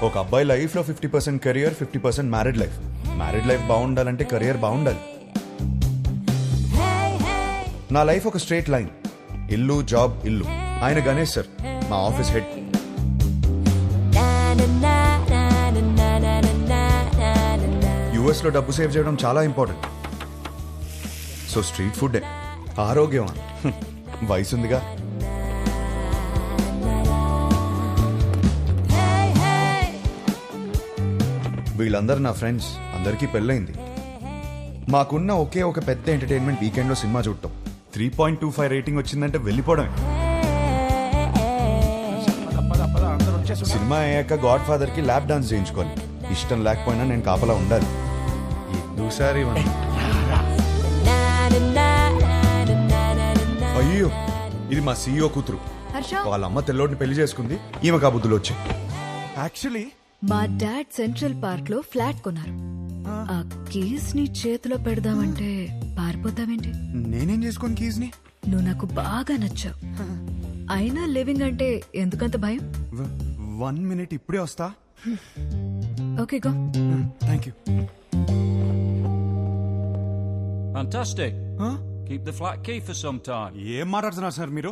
ఒక అబ్బాయి లైఫ్లో 50% career, 50% married life. Married life బాగుండాలంటే కెరియర్ బాగుండాలి. నా లైఫ్ ఒక స్ట్రేట్ లైన్. ఇల్లు, జాబ్, ఇల్లు. ఆయన గణేష్ సార్, మా ఆఫీస్ హెడ్. యుఎస్లో డబ్బు సేవ్ చేయడం చాలా ఇంపార్టెంట్. సో స్ట్రీట్ ఫుడ్ ఆరోగ్యం. వయసుందిగా. వీళ్ళందరూ నా ఫ్రెండ్స్. అందరికీ పెళ్ళైంది. మాకున్న ఒకే ఒక పెద్ద ఎంటర్టైన్మెంట్ వీకెండ్లో సినిమా చూడటం. 3.25 రేటింగ్ వచ్చిందంటే వెళ్ళిపోవడమే. సినిమా అయ్యాక గాడ్ ఫాదర్ కి ల్యాప్ డాన్స్ చేయించుకోవాలి. ఇష్టం లేకపోయినా నేను కాపలా ఉండాలి. ఎందుసారి అయ్యో, ఇది మా సీఈఓ కూతురు. వాళ్ళ అమ్మ తెల్లోడిని పెళ్లి చేసుకుంది. ఈమె కాబుద్దులు వచ్చాయి. యాక్చువల్లీ మా డాడ్ సెంట్రల్ పార్క్ లో ఫ్లాట్ కొన్నారు. ఆ కీస్ ని చేతిలో పెడదామంటే పారిపోతావేంటి? నేనేం చేసుకోను కీస్ ని. నువ్వు నాకు బాగా నచ్చావు. అయినా లివింగ్ అంటే ఎందుకంత భయం? 1 minute, ఇప్పుడే వస్తా. Okay go. Thank you. Fantastic. Keep the flat key for some time. ఏం మాట్లాడుతున్నారు సార్ మీరు?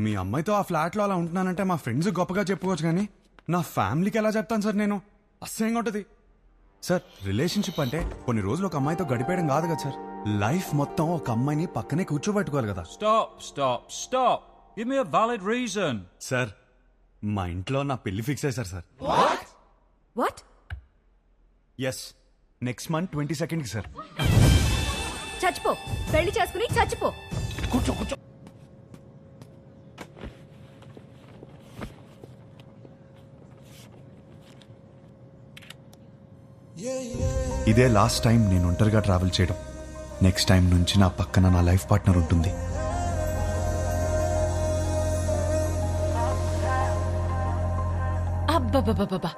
మీ అమ్మాయితో ఆ ఫ్లాట్ లో అలా ఉంటున్నానంటే మా ఫ్రెండ్స్ గొప్పగా చెప్పుకోవచ్చు, కానీ నా ఫ్యామిలీకి ఎలా చెప్తాను సార్ నేను? అసహ్యంగా ఉంటది సార్. రిలేషన్షిప్ అంటే కొన్ని రోజులు ఒక అమ్మాయితో గడిపేయడం కాదు కదా సార్. లైఫ్ మొత్తం ఒక అమ్మాయిని పక్కనే కూర్చోబెట్టుకోవాలి కదా. Stop. Give me a valid reason. Sir, మా ఇంట్లో నా పెళ్లి ఫిక్స్ అయ్యారు sir. What? Yes, next month 22nd sir. చచ్చిపో. పెళ్లి చేసుకుని చచ్చిపో. కూర్చో. ఇదే లాస్ట్ టైం నేను ఒంటరిగా ట్రావెల్ చేయడం. నెక్స్ట్ టైం నుంచి నా పక్కన నా లైఫ్ పార్ట్నర్ ఉంటుంది. అబ్బబ్బబ్బబ్బా,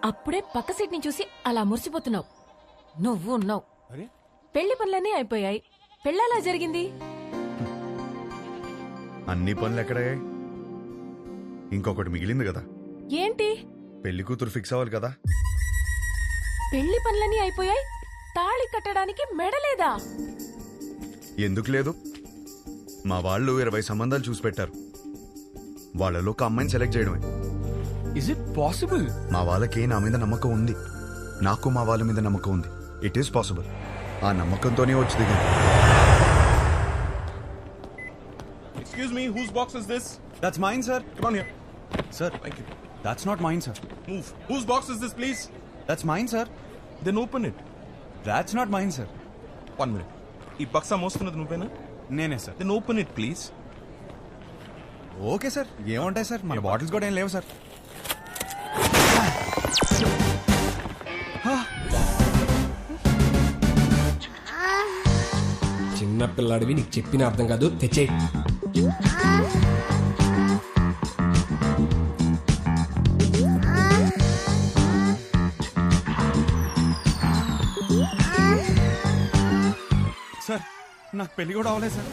అప్పుడే పక్క సీట్ ని చూసి అలా మురిసిపోతున్నావు. నువ్వు ఉన్నావు. పెళ్లి పనులన్నీ అయిపోయాయి. పెళ్ళలా జరిగింది. అన్ని పనులు ఎక్కడే? ఇంకొకటి మిగిలింది కదా. ఏంటి? పెళ్లి కూతురు ఫిక్స్ అవ్వాలి కదా. పెళ్లి పనులన్నీ అయిపోయాయి. తాళి కట్టడానికి మెడలేదా? ఎందుకు లేదు? మా వాళ్ళు 20 సంబంధాలు చూసి పెట్టారు. వాళ్ళలో ఒక అమ్మాయిని సెలెక్ట్ చేయడమే. Is it possible? మా వాళ్ళకి నా మీద నమ్మకం ఉంది. నాకు మా వాళ్ళ మీద నమ్మకం ఉంది. It is possible. ఆ నమ్మకంతోనే వచ్చి దిగింది. Excuse me, whose box is this? That's mine, sir. Come on here. Sir, Thank you. that's not mine, sir. Move. Whose box is this, please? That's mine, sir. Then open it. That's not mine, sir. 1 minute. ఈ బక్సా మోస్తున్నది నువ్వేనా? నేనే sir. Then open it, please. Okay sir, ఏముంటాయి sir, మన bottles కూడా ఏం లేవు sir. చిన్న పిల్లాడివి, నీకు చెప్పిన అర్థం కాదు. తెచ్చే సార్, నాకు పెళ్లి కూడా అవ్వలేదు సార్.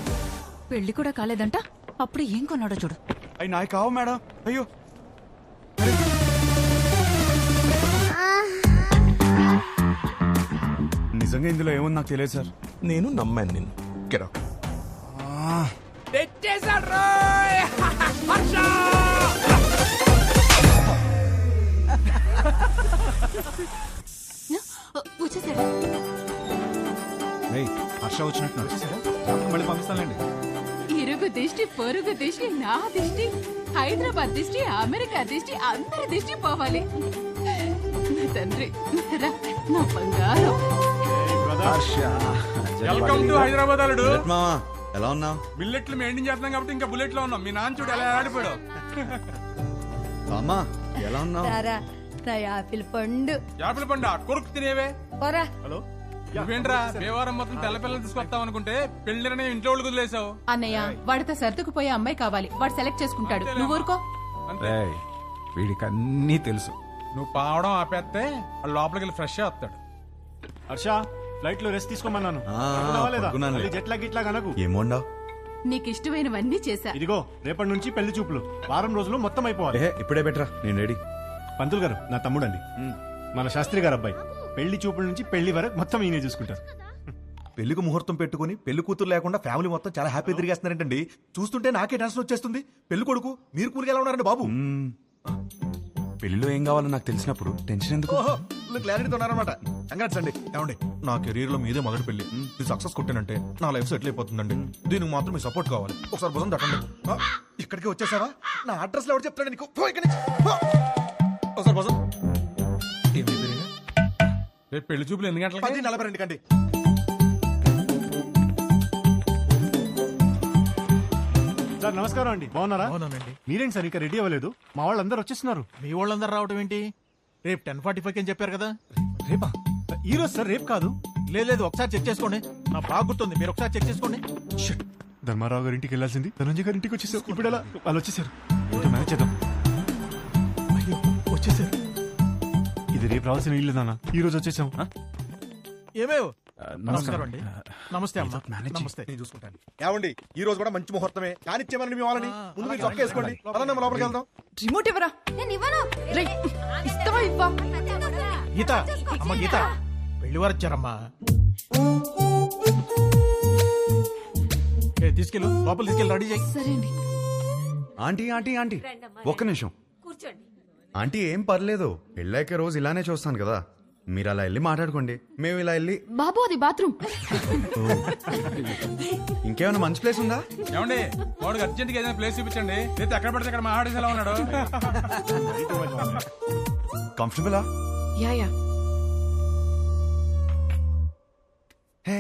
పెళ్లి కూడా కాలేదంట. అప్పుడు ఏం కొన్నాడో చూడు. అవి నాకు కావు మేడం. అయ్యో, నిజంగా ఇందులో ఏముంది నాకు తెలియదు సార్. నేను నమ్మాను నిన్ను. Get out. వచ్చేసాడు. హర్ష వచ్చినట్టు మళ్ళీ పంపిస్తానండి. ఇరుగు దిష్టి, పొరుగు దిష్టి, నా దిష్టి, హైదరాబాద్ దిష్టి, అమెరికా దిష్టి, అందరి దిష్టి పోవాలి. నా తండ్రి, రా, నా బంగారం. వెల్కమ్ టు హైదరాబాద్ అల్లుడు. మామా, ఎలా ఉన్నావు? బిల్లెట్లు మెయింటైన్ చేస్తున్నాం కాబట్టి ఇంకా బుల్లెట్ లో ఉన్నాం. మీ నాన్న చూడు ఎలా ఆడిపోయాడు. అమ్మా, ఎలా ఉన్నావు? నా యాపిల్ పండు. యాపిల్ పండు కొరుకు తినేవే. పోరా. హలో, నువ్వేంట్రా దేవారం మొత్తం తెల్ల పిల్లలు తీసుకొస్తావు అనుకుంటే పెళ్లిరనే ఇంట్లో వాళ్ళు వదిలేసావు. అన్నయ్య, వాడితో సర్దుకుపోయే అమ్మాయి కావాలి. వాడు సెలెక్ట్ చేసుకుంటాడు. నువ్వు ఊరుకో. వీడికి అన్నీ తెలుసు. నువ్వు పావడం ఆపేస్తే లోపలికి వెళ్ళి ఫ్రెష్ వస్తాడు. హర్ష, ఫ్లైట్ లో రెస్ట్ తీసుకోమన్నాను. జెట్ లాగ్ ఇట్లా కనకు. ఏమోండా? నీకు ఇష్టమైనవన్నీ చేశా. ఇదిగో, రేపటి నుంచి పెళ్లి చూపులు. వారం రోజులు మొత్తం అయిపోవాలి. ఇప్పుడే బెటరా, నేను రెడీ. పంతులు గారు నా తమ్ముడండి, మన శాస్త్రి గారు అబ్బాయి. పెళ్లి చూపుల నుంచి పెళ్లి వరకు మొత్తం ఈయనే చూసుకుంటారు. పెళ్లికి ముహూర్తం పెట్టుకుని పెళ్లి కూతురు లేకుండా ఫ్యామిలీ మొత్తం చాలా హ్యాపీ తిరిగేస్తున్నారంటండి. చూస్తుంటే నాకే టెన్షన్ వచ్చేస్తుంది. పెళ్లి కొడుకు మీరు కూలికి ఎలా ఉన్నారండి బాబు? పెళ్లిలో ఏం కావాలో నాకు తెలిసినప్పుడు టెన్షన్ ఎందుకు? క్లారిటీతో ఉన్నారనమాట. కంగ్రాట్స్ అండి. ఏమండి, నా కెరీర్ లో మీదే మొదటి పెళ్లి. ఇది సక్సెస్ కొట్టానంటే నా లైఫ్ సెటిల్ అయిపోతుందండి. దీనికి మాత్రం మీ సపోర్ట్ కావాలి. ఒకసారి భుజం తట్టండి. ఇక్కడికి వచ్చేసావా? నా అడ్రస్ లో ఎవరు చెప్తాడు నీకు? పో ఇక్కడి నుంచి. పో. ఒకసారి భుజం. రేపు పెళ్లి చూపులు ఎన్ని గంటలకి? 10:42 కండి. సార్ నమస్కారం అండి, బాగున్నారా? మీరేంటి సార్ ఇంకా రెడీ అవ్వలేదు? మా వాళ్ళందరూ వచ్చేస్తున్నారు. మీ వాళ్ళందరూ రావడం ఏంటి? రేపు 10:45 అని చెప్పారు కదా. రేపా? ఈ రోజు సార్, రేపు కాదు. లేదు ఒకసారి చెక్ చేసుకోండి. నా బాగా గుర్తుంది, మీరు ఒకసారి చెక్ చేసుకోండి. ధర్మారావు గారి ఇంటికి వెళ్ళాల్సింది ధనంజయ్ గారి ఇంటికి వచ్చేసారు. ఇప్పుడు ఎలా? వాళ్ళు వచ్చేసారు. ఏంటో మేనేజ్ చేద్దాం. అయ్యో వచ్చేసారు. ఇది రేపు రావాల్సిన ఇల్లు నాన్న, ఈ రోజు వచ్చేసాం. ఏమేవ్ నమస్కారం అండి. నమస్తే అమ్మా. నమస్తే. నేను చూసుకుంటాను. ఏమండి, ఈ రోజు కూడా మంచి ముహూర్తమే. కానిచ్చేమని మీ వాళ్ళని ముందు మీరు చొక్కా వేసుకోండి. అలా లోపలికి వెళ్దాం. రిమోట్ ఇవ్వరా. ఇస్తావా ఇవ్వా? గీత, అమ్మ గీత, పెళ్లి వారు వచ్చారమ్మా. తీసుకెళ్ళు, లోపల తీసుకెళ్ళి రెడీ చేయి. సరే అండి. ఆంటీ ఆంటీ ఆంటీ ఒక్క నిమిషం. ఆంటీ ఏం పర్లేదు, పెళ్ళైకే రోజు ఇలానే చూస్తాను కదా. మీరు అలా వెళ్ళి మాట్లాడుకోండి, మేము ఇలా వెళ్ళి. బాబు అది బాత్రూమ్. ఇంకేమైనా మంచి ప్లేస్ ఉందా? ఏమండి, వాడికి అర్జెంట్ గా ఏదైనా ప్లేస్ చూపించండి. లేదా ఎక్కడ పడితే అక్కడ మాట్లాడేసి ఎలా ఉన్నాడు? కంఫర్టబులా? యా హే,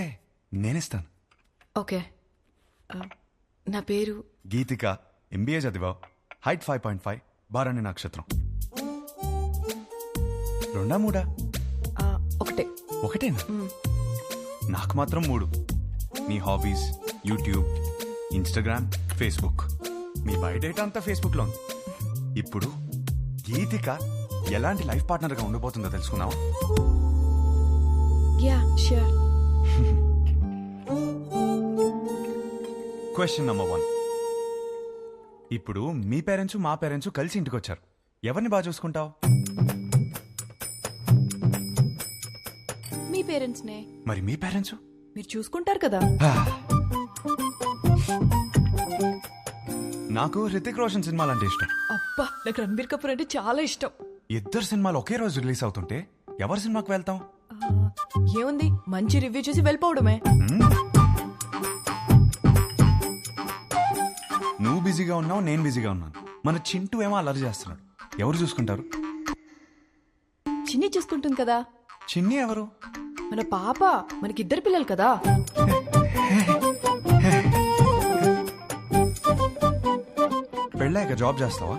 నేనిస్తాను. ఓకే. నా పేరు గీతిక, ఎంబీఏ చదివా, హైట్ 5.5, బారాణి నక్షత్రం. 2 3 ఒకటే. ఒకటేనా? నాకు మాత్రం 3. నీ హాబీస్ యూట్యూబ్, ఇన్స్టాగ్రామ్, ఫేస్బుక్. మీ బయోడేటా అంతా ఫేస్బుక్ లో ఉంది. ఇప్పుడు గీతిక ఎలాంటి లైఫ్ పార్ట్నర్ గా ఉండబోతుందో తెలుసుకున్నావా? Yeah sure. Question number 1. ఇప్పుడు మీ పేరెంట్స్ మా పేరెంట్స్ కలిసి ఇంటికి వచ్చారు. ఎవరిని బాగా చూసుకుంటావు? మీ పేరెంట్స్ నే. మరి మీ పేరెంట్స్? మీరు చూసుకుంటారు కదా. నాకు హృతిక్ రోషన్ సినిమాలు అంటే ఇష్టం. అబ్బా, నాకు రణబీర్ కపూర్ అంటే చాలా ఇష్టం. ఇద్దరు సినిమాలు ఒకే రోజు రిలీజ్ అవుతుంటే ఎవరి సినిమాకి వెళ్తాం? ఏముంది, మంచి రివ్యూ చూసి వెళ్ళిపోవడమే. నువ్వు బిజీగా ఉన్నావు, నేను బిజీగా ఉన్నాను. మన చింటూ ఏమో అల్లరి చేస్తున్నాడు. ఎవరు చూసుకుంటారు? చిన్ని చూసుకుంటుంది కదా. చిన్ని ఎవరు? మన పాప. మనకిద్దరు పిల్లలు కదా. పెళ్ళాక జాబ్ చేస్తావా?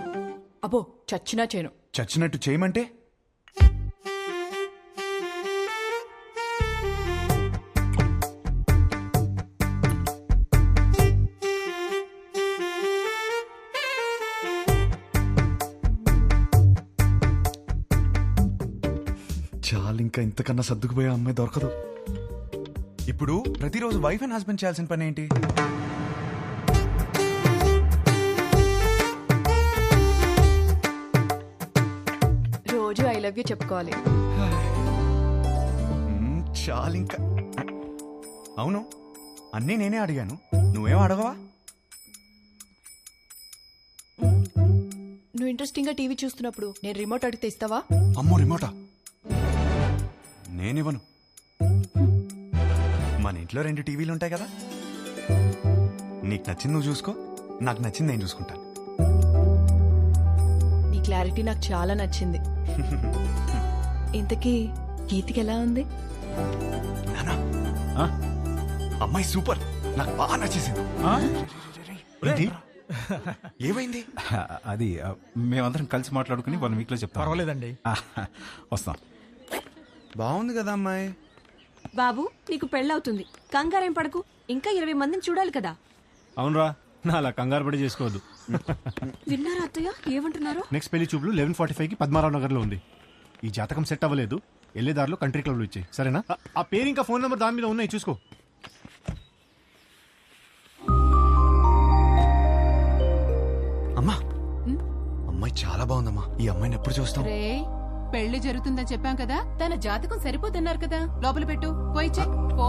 అబ్బో, చచ్చినా చేయను. చచ్చినట్టు చేయమంటే? చాలు, ఇంకా ఇంతకన్నా సర్దుకుపోయే అమ్మాయి దొరకదు. ఇప్పుడు ప్రతిరోజు వైఫ్ అండ్ హస్బెండ్ చేయాల్సిన పని ఏంటి? రోజు ఐ లవ్ యూ చెప్పుకోవాలి. చాలు ఇంకా. అవును, అన్నీ నేనే అడిగాను, నువ్వేం అడగవా? నువ్వు ఇంట్రెస్టింగ్ గా టీవీ చూస్తున్నప్పుడు నేను రిమోట్ అడిగితే ఇస్తావా? అమ్మో, రిమోటా? నేనివ్వను. మన ఇంట్లో 2 టీవీలు ఉంటాయి కదా. నీకు నచ్చింది నువ్వు చూసుకో, నాకు నచ్చింది నేను చూసుకుంటాను. నీ క్లారిటీ నాకు చాలా నచ్చింది. ఇంతకీ గీతికి ఎలా ఉంది? నానా, అమ్మాయి సూపర్, నాకు బాగా నచ్చేసింది. ఏమైంది? అది మేమందరం కలిసి మాట్లాడుకుని 1 వీక్ లో చెప్తాం. పర్వాలేదండి. వస్తాం. బాగుంది కదా అమ్మాయి. బాబు, నీకు పెళ్ళవుతుంది, కంగారేం పడకు. ఇంకా 20 మందిని చూడాలి కదా. అవునరా, నా అలా కంగారు పడి చేసుకోవద్దు. విన్నారా అత్తయ్య ఏమంటున్నారు? నెక్స్ట్ పెళ్లి చూపులు 11:45కి పద్మారావు నగర్ లో ఉంది. ఈ జాతకం సెట్ అవ్వలేదు, వెళ్ళేదారిలో కంట్రీ క్లబ్ లో ఇచ్చాయి, సరేనా? ఆ పేరు ఇంకా ఫోన్ నెంబర్ దాని మీద ఉన్నాయి, చూసుకో. అమ్మా, అమ్మాయి చాలా చాలా బాగుందమ్మా. ఈ అమ్మాయిని ఎప్పుడు చూస్తాం? రే పెళ్లి జరుగుతుందని చెప్పాం కదా, తన జాతకం సరిపోతున్నారు కదా, లోపల పెట్టు, పోయి చెక్ పో.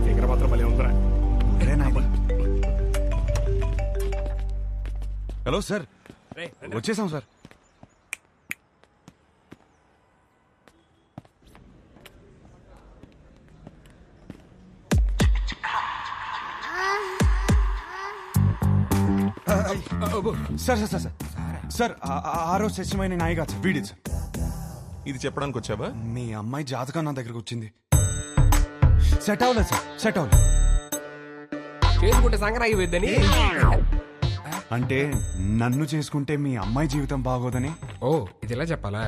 ఫిగర్ మాత్రం భలే ఉందిరా. హలో సార్, వచ్చేసాం sir. Sir sir sir sir ఆ రోజు సత్యమైన నాయి కాదు సార్, వీడి సార్. ఇది చెప్పడానికి వచ్చావా? మీ అమ్మాయి జాతకం నా దగ్గరకు వచ్చింది. సెట్ అవ్వలేదు సార్, సెట్ అవ్వలేదు. చేసుకుంటే సంక్రాంతి పోయిద్దని. అంటే నన్ను చేసుకుంటే మీ అమ్మాయి జీవితం బాగోదని. ఓ ఇది ఇలా చెప్పాలా?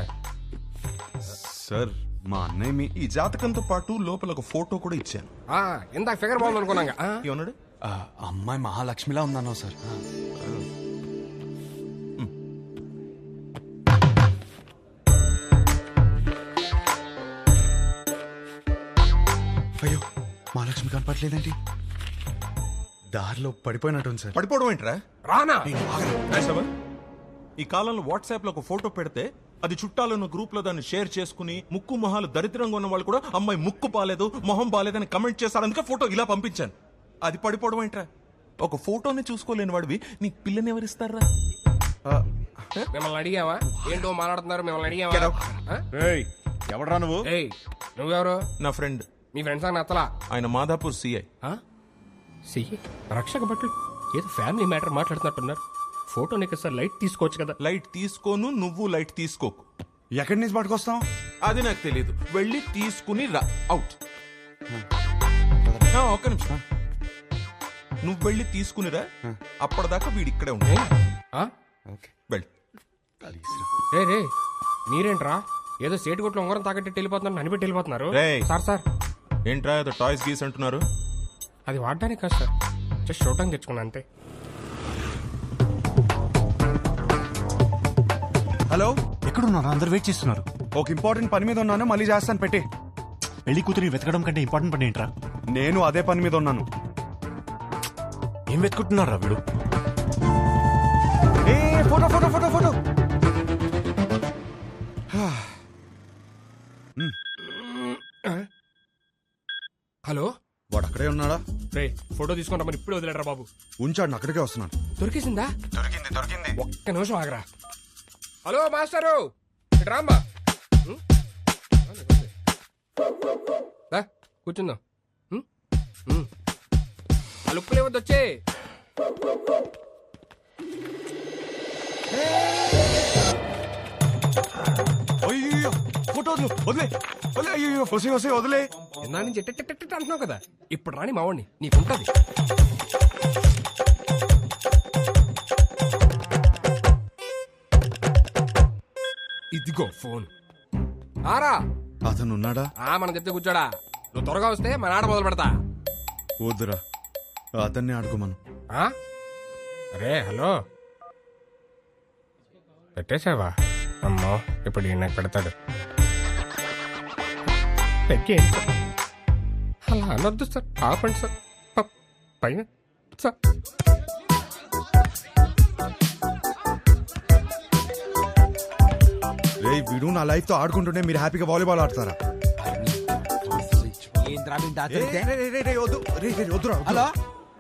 సార్ మా అన్నయ్య మీ ఈ జాతకంతో పాటు లోపల ఒక ఫోటో కూడా ఇచ్చాను. ఇందాక ఫిగర్ బాగుంది అనుకున్నాగా. ఏమన్నాడు? అమ్మాయి మహాలక్ష్మిలా ఉందన్నావు సార్. అయ్యో మహాలక్ష్మి కనపట్లేదేంటి? దారిలో పడిపోయినట్టుంది సార్. పడిపోవడం ఏంట్రా? రానా రాసావా? ఈ కాలంలో వాట్సాప్ లో ఒక ఫోటో పెడితే అది చుట్టాలను గ్రూప్ లో దాన్ని షేర్ చేసుకుని ముక్కు మొహాలు దరిద్రంగా ఉన్న వాళ్ళు కూడా అమ్మాయి ముక్కు బాలేదు మొహం బాలేదని కమెంట్ చేశారు. అందుకే ఫోటో ఇలా పంపించాను. అది పడిపోవడం ఏంట్రా? ఒక ఫోటోని చూసుకోలేని వాడివి నీకు పిల్లని ఎవరిస్తారా? మిమ్మల్ని అడిగావా? ఏంటో మాట్లాడుతున్నారు? మిమ్మల్ని అడిగావా? ఎవడరా నువ్వు? నువ్వెవరు? నా ఫ్రెండ్. మీ ఫ్రెండ్స్ అని నచ్చలా? ఆయన మాదాపూర్ సిఐ. రక్షక భటులు ఏదో ఫ్యామిలీ మ్యాటర్ మాట్లాడుతున్నట్టున్నారు. ఫోటో నీకు సార్ లైట్ తీసుకోవచ్చు కదా. లైట్ తీసుకోను, నువ్వు లైట్ తీసుకోకు. ఎక్కడి నుంచి పట్టుకొస్తాం? అది నాకు తెలియదు. వెళ్ళి తీసుకుని రా. అవుట్. ఒక్క నిమిషం. నువ్వు వెళ్ళి తీసుకునిరా. అప్పటిదాకా వీడి ఇక్కడే ఉంటాయి. వెళ్ళి రే మీరేంట్రా ఏదో సేటు కొట్లు ఉంగరం తాకట్టి వెళ్ళిపోతున్నారు, అనిపెట్టి వెళ్ళిపోతున్నారు. సార్ సార్ ఏంట్రా ఏదో టాయ్స్ గీస్ అంటున్నారు? అది వాడడానికి కాదు సార్, జస్ట్ షూటింగ్ తెచ్చుకున్నా అంతే. హలో, ఎక్కడున్నారు? అందరు వెయిట్ చేస్తున్నారు. ఒక ఇంపార్టెంట్ పని మీద ఉన్నాను, మళ్ళీ చేస్తాను. పెట్టి. పెళ్లి కూతురిని వెతకడం కంటే ఇంపార్టెంట్ పని ఏంట్రా? నేను అదే పని మీద ఉన్నాను. ఏం వెతుకుంటున్నారా వీడు? Photo photo photo photo. Hello, వాడు అక్కడే ఉన్నాడా? రే ఫోటో తీసుకుంటా మరి ఇప్పుడే వదిలేడరా బాబు. ఉంచాడు, అక్కడికే వస్తున్నాను. దొరికేసిందా? దొరికింది. ఒక్క నిమిషం ఆగరా. హలో మాస్టరు, రాంబా కూర్చుందాం. ఆ లుక్కులు ఏవద్దు వచ్చే. అయ్యో ఫోటో వదిలే. అయ్యో వదిలే. ఇందా నుంచి అంటున్నావు కదా, ఇప్పుడు రాని మావాడిని నీకుంటది. ఇదిగో ఫోన్. ఆరా అతను ఉన్నాడా? మన చెప్తే కూర్చోడా. నువ్వు త్వరగా వస్తే మన ఆట మొదలు పెడతా. వద్దురా, అతన్ని ఆడుకోమను. అరే హలో, పెట్టేశావా? అమ్మో ఇప్పుడు ఈయన పెడతాడు. పెట్టేయండి సార్. అలా అనొద్దు సార్, ఆపండి సార్. పైన సార్. రే వీడు నా లైఫ్ తో ఆడుకుంటుంటే మీరు హ్యాపీగా వాలీబాల్ ఆడతారా? హలో,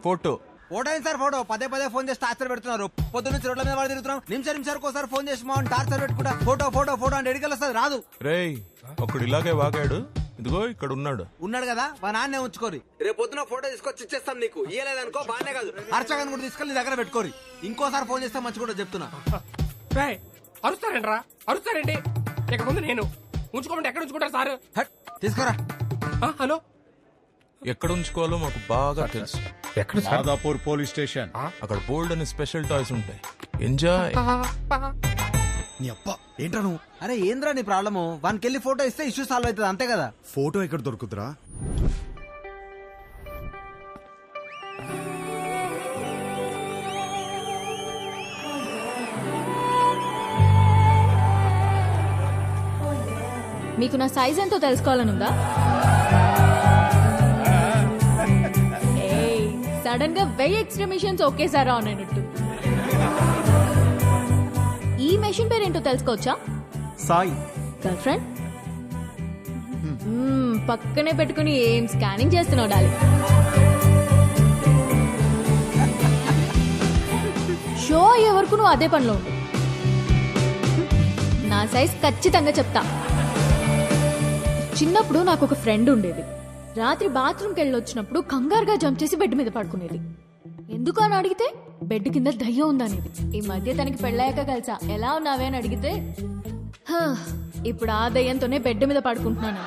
ఫోటో ఫోటో ఏంటి సార్? ఫోటో పదే పదే ఫోన్ చేసి టార్చర్ పెడుతున్నారు. పొద్దున్న నుంచి రోడ్ల మీద వాడు తిరుగుతున్నాం. నిమిషానికి ఒకసారి ఫోన్ చేసి మా టార్చర్ పెట్టుకుంటా ఫోటో ఫోటో ఫోటో అంటే ఎడికెళ్ళి వస్తుంది, రాదు. రేయ్ ఒకడు ఇలాగే వాగాడు. ఇదిగో ఇక్కడ ఉన్నాడు కదా, మా నాన్నే ఉంచుకోరి. రేపు పొద్దున ఫోటో తీసుకొచ్చి ఇచ్చేస్తాం నీకు. ఇయ్యలేదనుకో బానే కాదు, అర్చకన్ కూడా తీసుకెళ్ళి దగ్గర పెట్టుకోరి. ఇంకోసారి ఫోన్ చేస్తే మంచి కూడా చెప్తున్నా. అరుస్తారేంట్రా? అరుస్తారేంటి? ఇక ముందు నేను ఉంచుకోమంటే ఎక్కడ ఉంచుకుంటారు సార్? తీసుకురా. హలో, ఎక్కడ ఉంచుకోవాలో మాకు బాగా తెలుసు. ఎక్కడ? Madhapur police station. అక్కడ బోల్డ్ అని స్పెషల్ టాయ్స్ ఉంటాయి. ఎంజాయ్. నీ అప్ప ఏంట్రా నువ్వు? అరే ఏంద్రా నీ ప్రాబ్లము? వానికి వెళ్ళి ఫోటో ఇస్తే ఇష్యూ సాల్వ్ అవుతుంది, అంతే కదా. ఫోటో ఎక్కడ దొరుకుతురా? మీకు నా సైజ్ ఎంతో తెలుసుకోవాలనుందా? సడన్ గా 1000 ఎక్స్ట్రా మిషన్స్ ఒకేసారి ఆన్ అయినట్టు. ఈ మెషిన్ పేరేంటో తెలుసుకోవచ్చా? సాయి. Girlfriend? పక్కనే పెట్టుకుని ఏం స్కానింగ్ చేస్తున్నావు డాలి? షో అయ్యే వరకు నువ్వు అదే పనిలో ఉండు. నా సైజ్ ఖచ్చితంగా చెప్తా. చిన్నప్పుడు నాకు ఒక ఫ్రెండ్ ఉండేది. రాత్రి బాత్రూమ్కి వెళ్ళొచ్చినప్పుడు కంగారుగా జంప్ చేసి బెడ్ మీద పడుకునేది. ఎందుకు అని అడిగితే బెడ్ కింద దయ్యం ఉందనేది. ఈ మధ్య తనకి పెళ్ళాక కలిసా. ఎలా ఉన్నావే అని అడిగితే ఇప్పుడు ఆ దయ్యంతోనే బెడ్ మీద పడుకుంటున్నాను.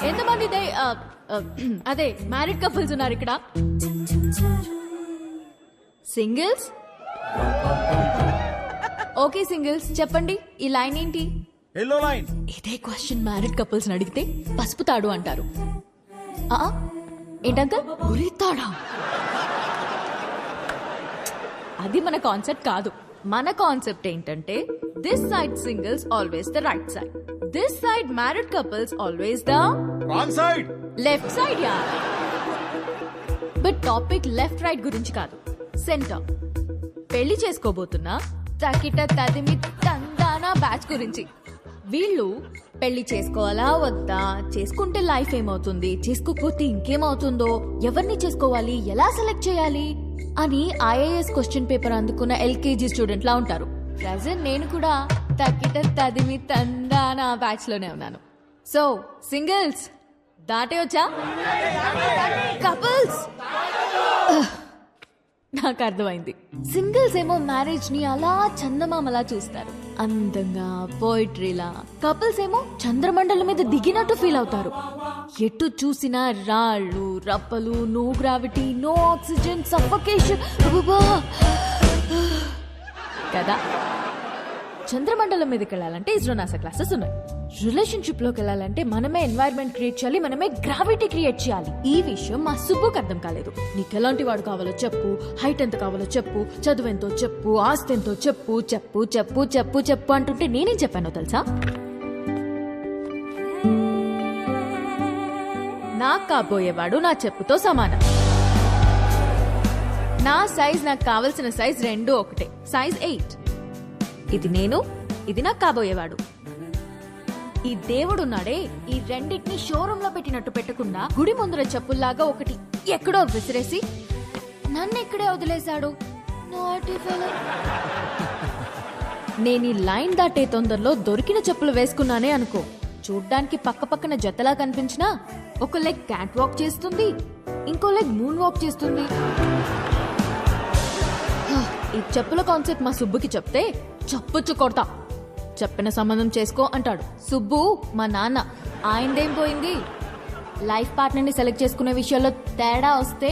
ఎంతమంది అదే మ్యారీడ్ కపుల్స్ ఉన్నారు ఇక్కడ? సింగిల్స్? ఓకే సింగిల్స్, చెప్పండి ఈ లైన్ ఏంటి? Yellow line. ఇదే క్వశ్చన్ మ్యారీడ్ కపుల్స్ అడిగితే పసుపు తాడు అంటారు. ఏంటంకల్ ఉరితాడా? అది మన కాన్సెప్ట్ కాదు. మన కాన్సెప్ట్ ఏంటంటే this side singles always the right side, this side married couples always the wrong side, left side. Yeah, but topic left right గురించి కాదు, సెంటర్. పెళ్లి చేసుకోబోతున్నా తకిట తదిమి తందానా బ్యాచ్ గురించి. వీళ్ళు పెళ్లి చేసుకోవాలా వద్దా, చేసుకుంటే లైఫ్ ఏమవుతుంది, చేసుకోకపోతే ఇంకేమవుతుందో, ఎవరిని చేసుకోవాలి, ఎలా సెలెక్ట్ చేయాలి అని ఐఏఎస్ క్వశ్చన్ పేపర్ అందుకున్న ఎల్కేజీ స్టూడెంట్ లా ఉంటారు. ప్రజెంట్ నేను కూడా తకిట తదిమి తందానా బ్యాచ్ లోనే ఉన్నాను. సో సింగిల్స్ దాటే వచ్చా, కపుల్స్ నాకు అర్థమైంది. సింగిల్స్ ఏమో మ్యారేజ్ ని అలా చందమామలా చూస్తారు, అందంగా పోయిట్రీలా. కపుల్స్ ఏమో చంద్రమండలం మీద దిగినట్టు ఫీల్ అవుతారు. ఎటు చూసినా రాళ్ళు రప్పలు, no gravity, no oxygen, suffocation కదా. చంద్రమండలం మీదకి వెళ్ళాలంటే ఇస్రో నాసా క్లాసెస్ ఉన్నాయి. రిలేషన్షిప్ లోకి వెళ్ళాలంటే మనమే ఎన్వైరన్మెంట్ క్రియేట్ చేయాలి, మనమే గ్రావిటీ క్రియేట్ చేయాలి. ఈ విషయం మా సుబ్బుకి అర్థం కాలేదు. నీకు ఎలాంటి వాడు కావాలో చెప్పు, హైట్ ఎంత కావాలో చెప్పు, చదువు ఎంతో చెప్పు, ఆస్తి ఎంతో చెప్పు, చెప్పు చెప్పు చెప్పు చెప్పు అంటుంటే నేనేం చెప్పానో తెలుసా? నాకు కాబోయేవాడు నా చెప్పుతో సమానం. నా సైజ్ నాకు కావలసిన సైజ్ రెండు ఒకటే, సైజ్ 8. ఇది నేను, ఇది నాకు కాబోయేవాడు. ఈ దేవుడున్నాడే, ఈ రెండింటిని షోరూమ్ లో పెట్టినట్టు పెట్టకుండా గుడి ముందర చెప్పుల్లాగా ఒకటి ఎక్కడో విసిరేసి నన్ను ఇక్కడే వదిలేశాడు. నేను ఈ లైన్ దాటే తొందరలో దొరికిన చెప్పులు వేసుకున్నానే అనుకో, చూడ్డానికి పక్క పక్కన జతలా కనిపించినా ఒక లెగ్ క్యాట్ వాక్ చేస్తుంది, ఇంకో లెగ్ మూన్ వాక్ చేస్తుంది. ఈ చెప్పుల కాన్సెప్ట్ మా సుబ్బుకి చెప్తే చప్పుచ్చు కొడతా. చెప్పిన సంబంధం చేసుకో అంటాడు. సుబ్బు మా నాన్న, ఆయనదేం పోయింది? లైఫ్ పార్ట్నర్ ని సెలెక్ట్ చేసుకునే విషయాల్లో తేడా వస్తే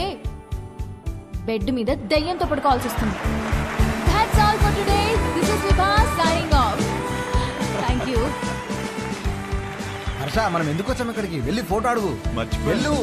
బెడ్ మీద దయ్యంతో పడుకోవాల్సి వస్తుంది. That's all for today. This is Vibha signing off. Thank you. Harsha, మనం ఎందుకు వచ్చాం ఇక్కడికి? వెళ్ళి ఫోటో అడుగు. మర్చిపోయాను. వెళ్ళు.